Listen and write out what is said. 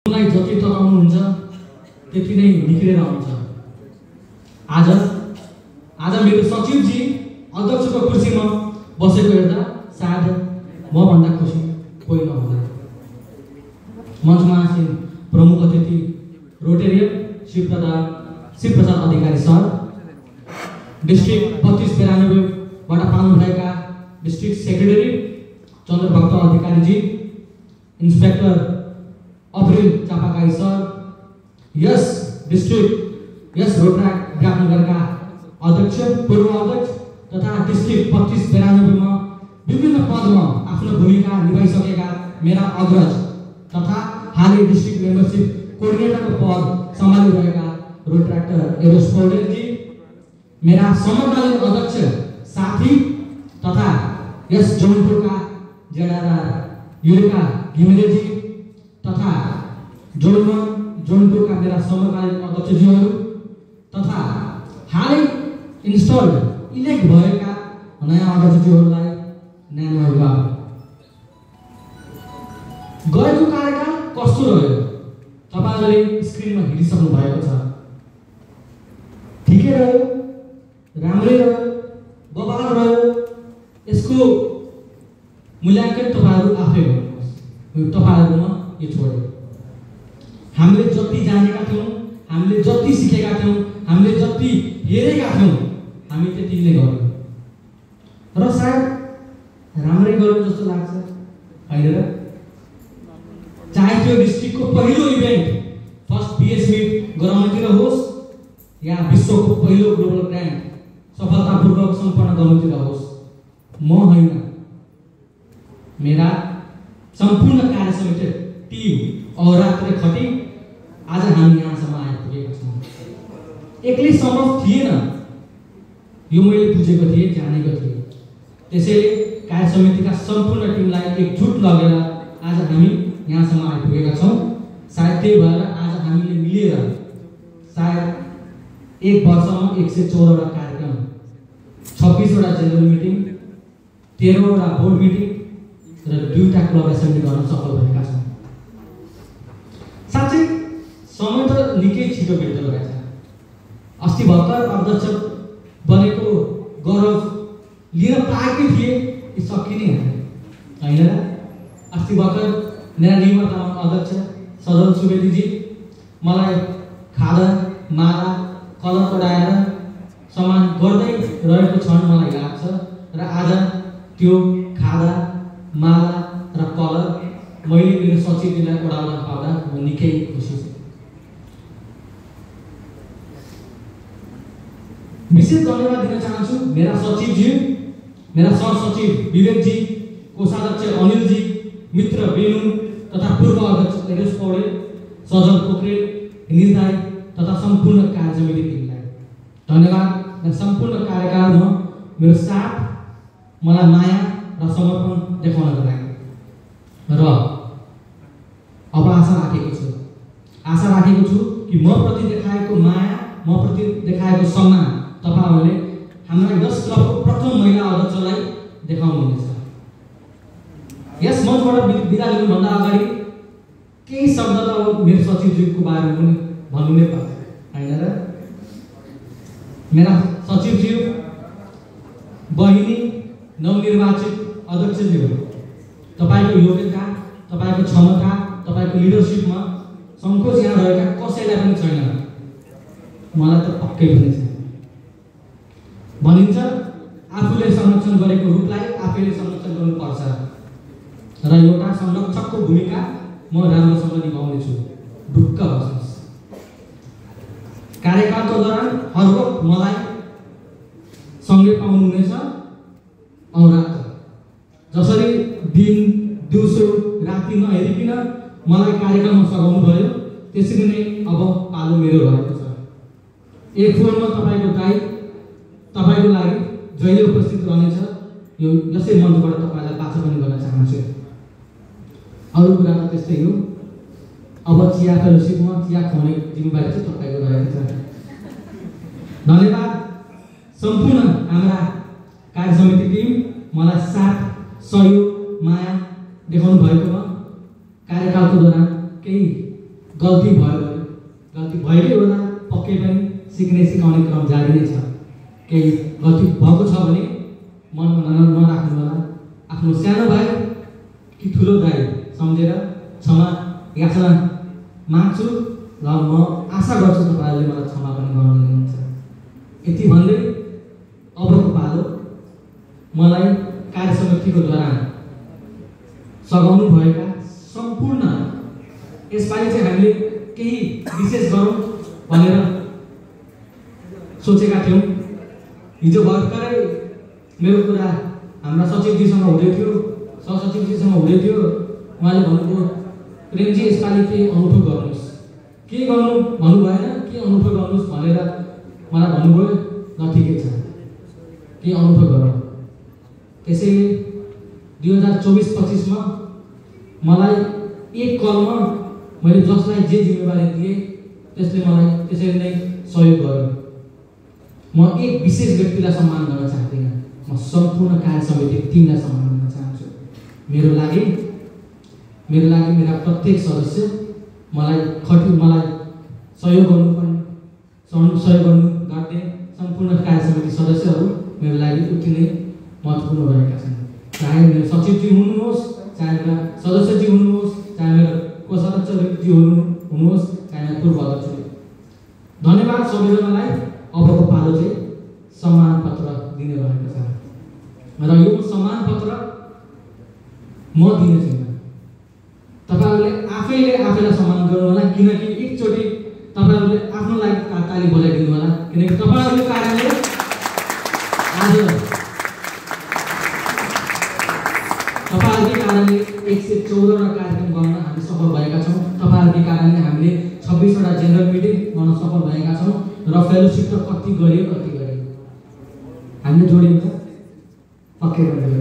जति टकाउनुहुन्छ त्यति नै निक्लेर आउँछ। आज मेरो सचिवजी अध्यक्षको कुर्सीमा बसेको हेर्दा सायद म भन्दा खुसी कोही नहोला। मञ्चमा आसीन प्रमुख अतिथि Rotarian Shivprasad Adhikari sir, district 3292 बाट पाउनुभएका डिस्ट्रिक्ट सेक्रेटरी चन्द्रभक्त अधिकारीजी, इन्स्पेक्टर अप्रिल चापागाई सर, यस डिस्ट्रिक्ट यस रोटराक्ट विराटनगरका अध्यक्ष, पूर्व अध्यक्ष तथा डिस्ट्रिक्ट 3292 मा विभिन्न पदमा आफ्नो भूमिका निभाइसकेका मेरा अग्रज तथा हालै डिस्ट्रिक्ट मेम्बरशिप कोअर्डिनेटरको पद सम्हालिरहेका रोटराक्टर एरोस पौडेलजी, मेरा समकालीन अध्यक्ष साथी तथा यस जौनपुरका जेडादार युरिका घिमिरेजी तथा जौनपुरका मेरा समकालीन अध्यक्षज्यूहरू तथा हालै इन्स्टल्ड इलेक्ट भएका नयाँ अध्यक्षज्यूहरूलाई न्यानो अभिवादन। गएको कार्यकाल कस्तो रह्यो तपाईहरुले स्क्रिनमा हेरिसक्नु भएको छ। ठिकै रह्यो, राम्रै रह्यो, बवाल रह्यो, यसको मूल्याङ्कन तपाईहरु आफै गर्नुहोस्। तपाईहरुमा यो छोड्यो। हामीले जति जानेका थियौं, हामीले जति सिकेका थियौं, हामीले जति हेरेका थियौं, हामी त्यति नै गर्यौं र सायद राम्रै गर्यौं जस्तो लाग्छ, हैन र? चाहे त्यो डिस्ट्रिक्टको पहिलो इभेन्ट फर्स्ट पिएस मिट गराउनतिर होस् या विश्वको पहिलो ग्लोबल ग्रान्ड सफलतापूर्वक सम्पन्न गर्नुतिर होस्, म हैन, मेरा सम्पूर्ण कार्य समिति टिम अहोरात्र खटी आज हामी यहाँसम्म आइपुगेका छौँ। एक्लै सम्भव थिएन, यो मैले बुझेको थिएँ, जानेको थिएँ। त्यसैले कार्य समितिका सम्पूर्ण टिमलाई एकजुट लगेर आज हामी यहाँसम्म आइपुगेका छौँ। सायद त्यही भएर आज हामीले मिलेर सायद एक वर्षमा 114 वटा कार्यक्रम, 26 वटा जेनरल मिटिङ, 13 वटा बोर्ड मिटिङ र 2टा क्लब एसेम्ब्ली गर्न सफल भएका छौँ। साँच्चै समय त निकै छिटो बित्दै गएको छ। अस्ति भर्खर अध्यक्ष बनेको गौरव लिन पाएकै थिए, यो सकिने हैन र? अस्ति भर्खर मेरा निवर्तमान अध्यक्ष सजल सुवेदीजी मलाई खादा माला कलर पडाएर सम्मान गर्दै रहेको क्षण मलाई याद छ र आज त्यो खादा माला र कलर मैले मेरो सचिवजीलाई ओडाउन पाउँदा म निकै खुसी छु। विशेष धन्यवाद दिन चाहन्छु मेरा सचिवज्यू, मेरा सहसचिव विवेकजी, कोषाध्यक्ष अनिलजी, मित्र बेनु तथा पूर्व अध्यक्ष एरोस पौडेल, सजल पोखरेल, निर्धाय तथा सम्पूर्ण कार्य समिति टिमलाई धन्यवाद। र सम्पूर्ण कार्यकालमा मेरो साथ मलाई माया र समर्पण देखाउनको लागि र अब आशा राखेको छु कि म प्रति देखाएको माया, म प्रति देखाएको सम्मान तपाईहरुले हाम्रा यस क्लबको प्रथम महिला अध्यक्षलाई देखाउनुहुनेछ। यस मञ्चबाट बिदा लिनुभन्दा अगाडि केही शब्द त मेरो सचिवज्यूको बारेमा पनि भन्नु नै पर्छ, हैन र? मेरा सचिवज्यू, बहिनी, नवनिर्वाचित अध्यक्षज्यू, तपाईको योग्यता, तपाईको क्षमता, तपाईको लिडरशिपमा संकोच यहाँ रहेका कसैलाई पनि छैन। मलाई त पक्कै पनि छैन। भनिन्छ आफूले संरक्षण गरेको रूपलाई आफैले संरक्षण गर्नुपर्छ र एउटा संरक्षकको भूमिका म राम्रोसँग निभाउने छु। ढुक्क बस्नुहोस्। कार्यकालको दौरान हर वक्त मलाई सँगै पाउनुहुनेछ अहोरात्र। जसरी दिन दिउँसो राति नहेरिकन मलाई कार्यक्रममा सघाउनु भयो, त्यसरी नै अब पालो मेरो रहेको छ। एक फोनमा तपाईको लागि जहिले उपस्थित रहनेछ। यो यसै मञ्चबाट तपाईलाई बाचा पनि गर्न चाहन्छु। अरु कुरा त त्यस्तै हो। अब चिया फेलोसिपमा चिया खुवाउने जिम्मेवारी चाहिँ तपाईको रहेको छ। धन्यवाद सम्पूर्ण हाम्रा कार्य समिति टिम मलाई साथ, सहयोग, माया देखाउनु भएकोमा। कार्यकालको दौरान केही गल्ती भयो भने गल्ती भएकै होला, पक्कै पनि सिकाउने क्रम जारी नै छ। केही गल्ती भएको छ भने मनमा नराख्नु होला। आफ्नो सानो भाइ कि ठुलो दाइ सम्झेर क्षमा याचना माग्छु र म आशा गर्छु तपाईँहरूले मलाई क्षमा पनि गर्नुहुन्छ। यति भन्दै अबको पालो मलाई कार्य समितिको द्वारा सघाउनु भएका सम्पूर्ण, यसपालि चाहिँ हामीले केही विशेष गरौँ भनेर सोचेका थियौँ। हिजो भर्खरै मेरो कुरा हाम्रा सचिवजीसँग हुँदै थियो, सहसचिवजीसँग हुँदै थियो। उहाँले भन्नुभयो प्रेमजी यसपालि के अनौठो गर्नुहोस्, के गर्नु भन्नु भएन, के अनौठो गर्नुहोस् भनेर मलाई भन्नुभयो। ल ठिकै छ, के अनौठो गरौँ। त्यसैले 2024-25 मलाई एक कलमा मैले जसलाई जे जिम्मेवारी दिएँ त्यसले मलाई त्यसरी नै सहयोग गर्यो। म एक विशेष व्यक्तिलाई सम्मान गर्न चाहदिनँ, म सम्पूर्ण कार्य समिति टिमलाई सम्मान गर्न चाहन्छु। मेरो लागि मेरा प्रत्येक सदस्य मलाई सहयोग गर्नुपर्ने गर्ने सम्पूर्ण कार्य समिति सदस्यहरू मेरो लागि उति नै महत्त्वपूर्ण रहेका छन्। चाहे मेरो सचिवजी हुनुहोस्, चाहे मेरा सदस्यजी हुनुहोस्, चाहे मेरो कोषाध्यक्षजी हुनुहोस्, चाहे मेरो पूर्व अध्यक्षजी। धन्यवाद सबैजनालाई। अबको पालो चाहिँ सम्मान पत्र दिने रहेको छ र यो सम्मान पत्र म दिने छैन, तपाईँहरूले आफैलाई सम्मान गर्नु होला। किनकि एकचोटि तपाईँहरूले आफ्नो लागि ताली बजाइदिनु होला, किनकि तपाईँहरूको कारणले आज तपाईँहरूकै कारणले 114वटा कार्यक्रम गर्न हामी सफल भएका छौँ। तपाईँहरूकै कारणले हामीले 26वटा जेनरल मिटिङ गर्न सफल भएका छौँ र फेलोसिप त कति गऱ्यो हामीले जोडिन्छ पक्कै पनि।